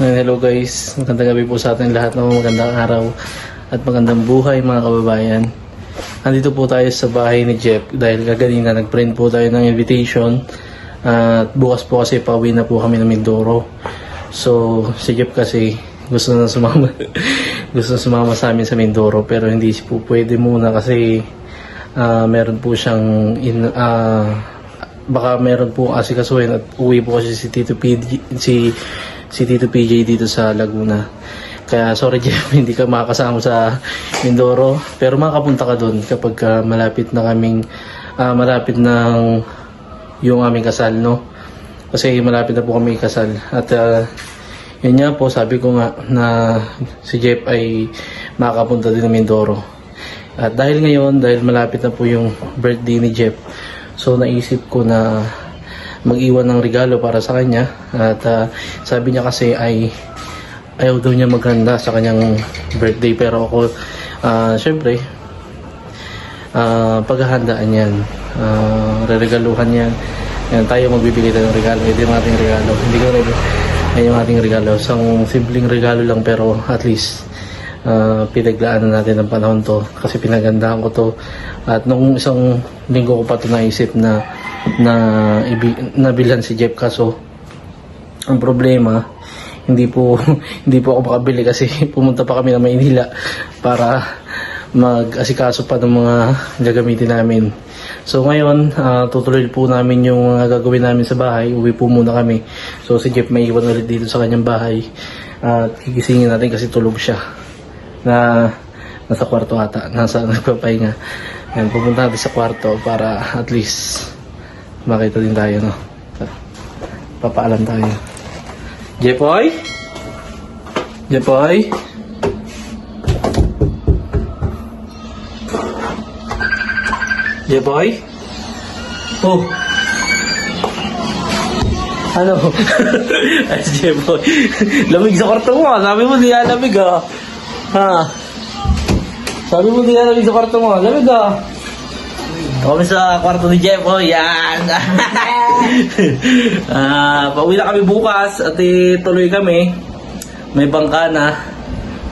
Hello guys, magandang gabi po sa ating lahat, magandang araw at magandang buhay mga kababayan. Nandito po tayo sa bahay ni Jeff dahil kaganina nag-print po tayo ng invitation at bukas po kasi pauwi na po kami ng Mindoro. So si Jeff kasi gusto na sumama gusto na sumama sa amin sa Mindoro pero hindi po pwede muna kasi meron po siyang baka meron po asikasuhin at uwi po kasi si Tito PJ dito sa Laguna. Kaya sorry Jeff, hindi ka makakasama sa Mindoro. Pero makapunta ka doon kapag malapit na yung aming kasal, no? Kasi malapit na po kami kasal. At yun nga po, sabi ko nga na si Jeff ay makakapunta din ng Mindoro. At dahil malapit na po yung birthday ni Jeff, so naisip ko na mag-iwan ng regalo para sa kanya. At sabi niya kasi ay ayaw daw niya maghanda sa kanyang birthday, pero ako syempre paghahandaan yan, reregaluhan yan. Yan, tayo magbibigay tayo ng regalo. Ito yung ating regalo, hindi ko rin yan yung ating regalo, isang simpleng regalo lang pero at least pinaglaanan natin ng panahon to kasi pinagandahan ko to. At nung isang linggo ko pa ito naisip na nabilhan si Jeff, kaso ang problema hindi po ako makabili kasi pumunta pa kami ng Maynila para mag-asikaso pa ng mga gagamitin namin. So ngayon tutuloy po namin yung gagawin namin sa bahay. Uwi po muna kami. So si Jeff may iwan ulit dito sa kanyang bahay at gigisingin natin kasi tulog siya na nasa kwarto ata, nagpapahinga. Yan, pupunta natin sa kwarto para at least makita din tayo, no? Papaalam tayo. Jepoy? Jepoy? Jepoy? Oh! Ano? Ay, si Jepoy. Lamig sa kwarto mo, sabi mo di lamig, ah. Ha? Sabi mo di lamig sa kwarto mo, lamig, ah. Kami sa kwarto ni Jeff, oh, yan. Pauwi na kami bukas at tuloy kami. May bangka na.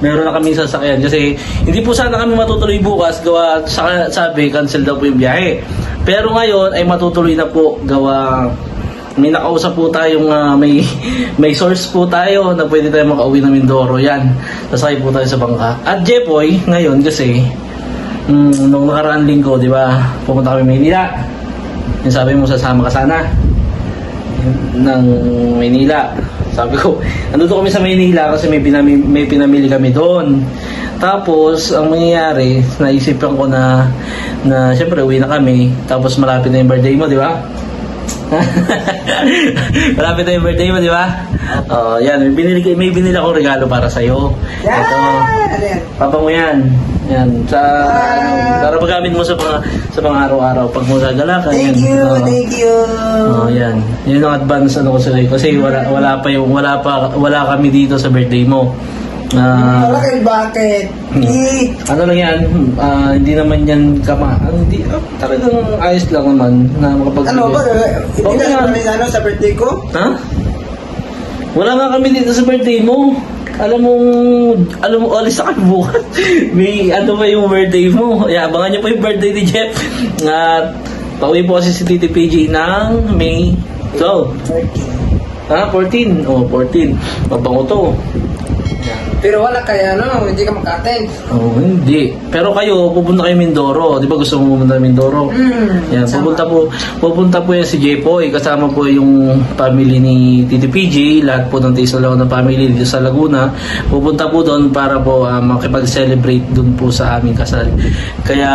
Meron na kami sasakyan kasi hindi po sana kami matutuloy bukas gawa sabi cancel daw po yung biyahe. Pero ngayon ay matutuloy na po gawa may nakausap po tayong may source po tayo na pwede tayo makauwi ng Mindoro. Yan. Sasakay po tayo sa bangka. At Jepoy, ngayon kasi nung nakaraang linggo, di ba, pumunta kami Maynila. Yung sabi mo, sasama ka sana ng Maynila. Sabi ko, nandito kami sa Maynila kasi may pinamili kami doon. Tapos, ang mangyayari, naisipan ko na syempre, uwi na kami. Tapos, malapit na yung birthday mo, di ba? Malapit na yung birthday mo, di ba? Yan, may binili akong regalo para sa'yo. Ito, papa mo yan. Yan, para magamit mo sa mga araw-araw pag mo gagalakan. Thank you. Yan. Yun ang advance ko sa iyo kasi wala kami dito sa birthday mo. Bakit? Ano lang yan, hindi naman yan hindi, talagang ayos lang naman na makapagbigay. Ano ba? Hindi ka naman sa birthday ko? Ha? Wala nga kami dito sa birthday mo. Alam mo, alis na kami bukas. May ano ba yung birthday mo? Abangan niyo po yung birthday ni Jeff. At pauwi po kasi si Tito PJ ng May 12. 14. 14. Mabango to. Pero wala kaya hindi ka maka-attend. Hindi. Pero kayo, pupunta kayo Mindoro. Di ba gusto mo pumunta Mindoro? Yan, pupunta po yan si Jepoy. Kasama po yung family ni Tito PJ. Lahat po ng Tisalaw na family dito sa Laguna. Pupunta po doon para po makipag-celebrate doon po sa aming kasal. Kaya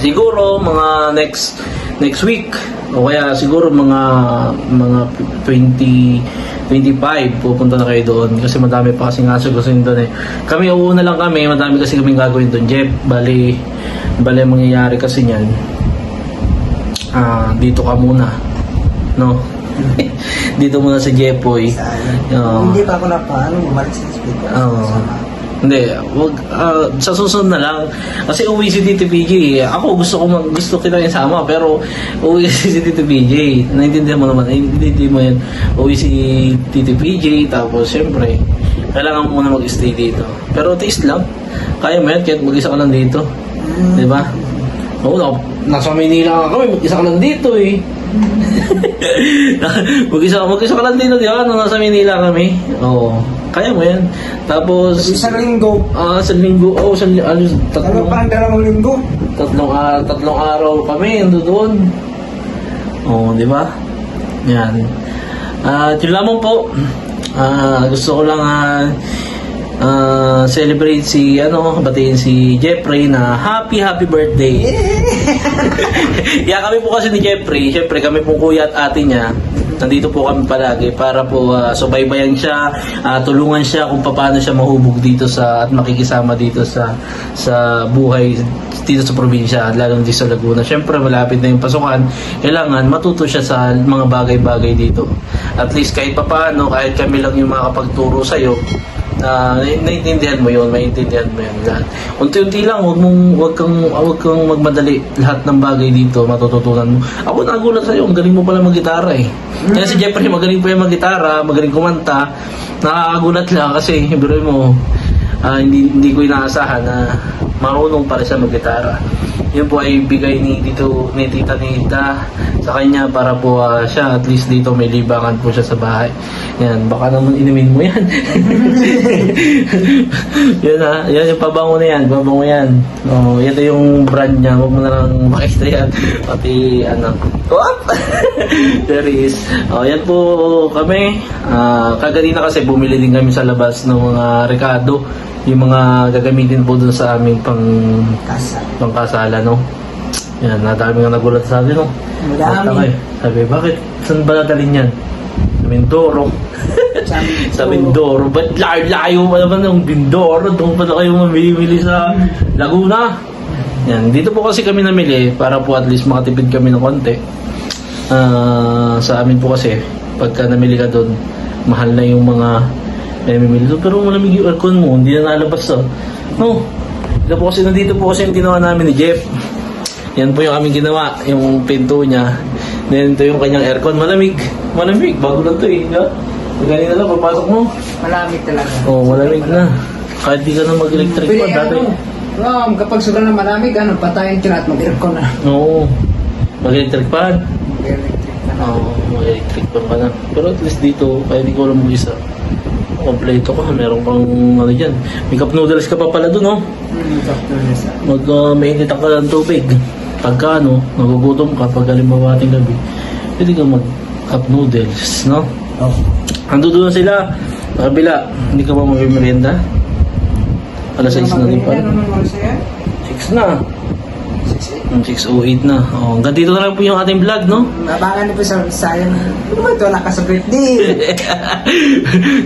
siguro mga next week o kaya siguro mga 25 pupunta na kayo doon kasi madami pa kasing asagusin doon eh. Kami uuna lang kami, madami kasi kaming gagawin doon, Jeff. Bali ang mangyayari kasi niyan, dito ka muna, no? Dito muna sa Jepoy. Hindi pa ako bumalik sa speaker. Hindi, wag, sa susunod na lang. Kasi uwi si Tito PJ. Ako gusto kita isama, pero uwi si Tito PJ. Naintindihan mo naman, naintindihan mo yan. Uwi si Tito PJ, tapos syempre, kailangan mo muna mag-stay dito. Pero tiis lang. Kaya mo yan, kahit mag-isa ka lang dito. Di ba? Oo, nasa Manila ka kami, mag-isa ka lang dito eh. mag-isa ka lang dito, di ba? Nung nasa Manila kami. Oo. Kaya mo yan. Tapos... Isang linggo. Sa linggo. Ano pa ang 2 linggo? Tatlong araw kami, ando doon. Oo, di ba? Yan. Yun lamang po. Gusto ko lang celebrate batiin si Jeffrey na happy birthday. Yeah, kami po kasi ni Jeffrey, syempre kami po kuya at ate niya. Nandito po kami palagi para po subaybayan siya, tulungan siya kung paano siya mahubog dito at makikisama dito sa buhay dito sa probinsya, lalo dito sa Laguna. Syempre malapit na yung pasukan, kailangan matuto siya sa mga bagay-bagay dito. At least kahit papaano, kahit kami lang yung makakapagturo sa iyo, naiintindihan mo yun, maintindihan mo yun lahat. Unti-unti lang, wag kang magmadali. Lahat ng bagay dito matututunan mo. Ako nagulat sa'yo, ang galing mo pala mag-gitara eh. Kaya si Jeffrey, magaling pa yung mag-gitara, magaling kumanta. Nakakagulat lang kasi, biro mo, hindi ko inaasahan na marunong pala siya mag-gitara. Yun po ay bigay ni Tita Nita sa kanya para po siya at least dito may libangan po siya sa bahay. Yan, baka naman inumin mo yan. Yan yan yung pabango na yan, pabango yan. Oh, ito yung brand niya, huwag mo na lang makita yan. Pati what? There is. Oh, yan po kami. Kaganina kasi bumili din kami sa labas ng mga Ricardo. Yung mga gagamitin po dun sa aming pangkasala, no? Yan, nadami nga nagulat sa akin, no? Madami. Sabi, bakit? Saan ba nadalhin yan? Sa Mindoro. Sa Mindoro. Ba't layo pa naman ng Mindoro? Doon pa na kayo mamimili sa Laguna. Yan, dito po kasi kami namili para po at least makatipid kami ng konti. Sa amin po kasi, pagka namili ka doon, mahal na yung mga mamimili doon. Pero malamig yung aircon mo, hindi na nalabas no? Nandito po kasi yung ginawa namin ni Jeff. Yan po yung aming ginawa, yung pinto niya. Then ito yung kanyang aircon, malamig, bago lang ito eh. Ganyan na lang, papasok mo. Malamig talaga. Oo, malamig na. Kahit di ka na mag-electric Pwede pa dati. kapag sobrang na malamig, patayin ka na at mag-aircon na. Oo, mag-electric pan. Mag-electric na. Oo, mag-electric pan ka na. Pero at least dito, kaya di ko alam mag-isa. Kompleto ka, meron pang dyan. May cup noodles ka pa pala dun, no? Mainit ka ng tubig. Pagka nagugutom ka, pag halimbawa ating gabi, pwede ka mag-cup noodles, no? Ando doon sila, sa kabila. Hindi ka ba mag-merienda? Alas 6 na din pala. 6 na. 6:08 na. Oh, hanggang dito na lang po yung ating vlog, no? Abangan niyo po sa sayang. Ano ba ito? Wala ka sa birthday.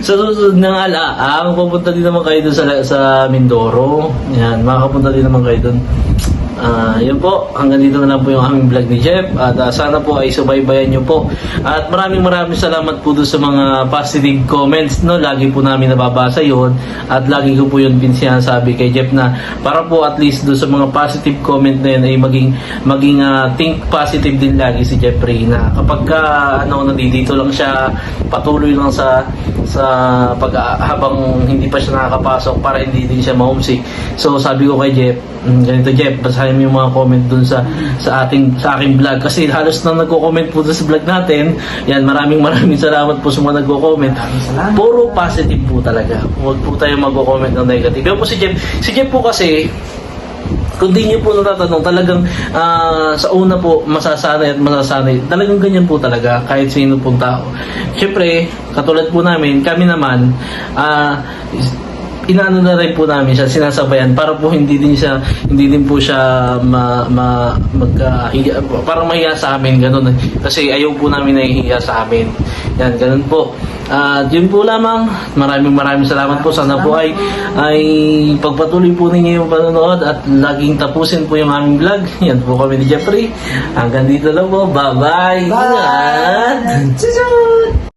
Sa susunod ng alaang, pupunta din naman kayo doon sa Mindoro. Yan, makakapunta din naman kayo doon. Yun po, hanggang dito na lang po yung aming vlog ni Jeff. At sana po ay subaybayan nyo po. At maraming salamat po doon sa mga positive comments, no? Lagi po namin nababasa yun. At lagi ko po yun sinasabi kay Jeff na para po at least doon sa mga positive comment na yun ay maging think positive din lagi si Jeffrey na kapag nandito lang siya, patuloy lang sa habang hindi pa siya nakakapasok para hindi din siya ma-homesick. So sabi ko kay Jeff, ganito Jeff, basahin mo yung mga comment dun sa aking vlog kasi halos na nagko-comment po dun sa vlog natin. Yan, maraming salamat po sa mga nagko-comment. Puro positive po talaga. Huwag po tayo magko-comment ng negative. Yan po si Jeff po kasi kung di niyo po natatanong, talagang sa una po, masasanay. Talagang ganyan po talaga, kahit sino pong tao. Siyempre, katulad po namin, kami naman, inaano na rin po namin siya, sinasabayan para po hindi din po siya parang mahiya sa amin, ganun. Kasi ayaw po namin nahihiya sa amin. Yan, ganun po. Yun po lamang. Maraming salamat po. Sana po ay pagpatuloy po ninyo yung panonood at laging tapusin po yung aming vlog. Yan po kami ni Jeffrey. Hanggang dito lang po. Bye-bye. Bye! Ingat! Susunod!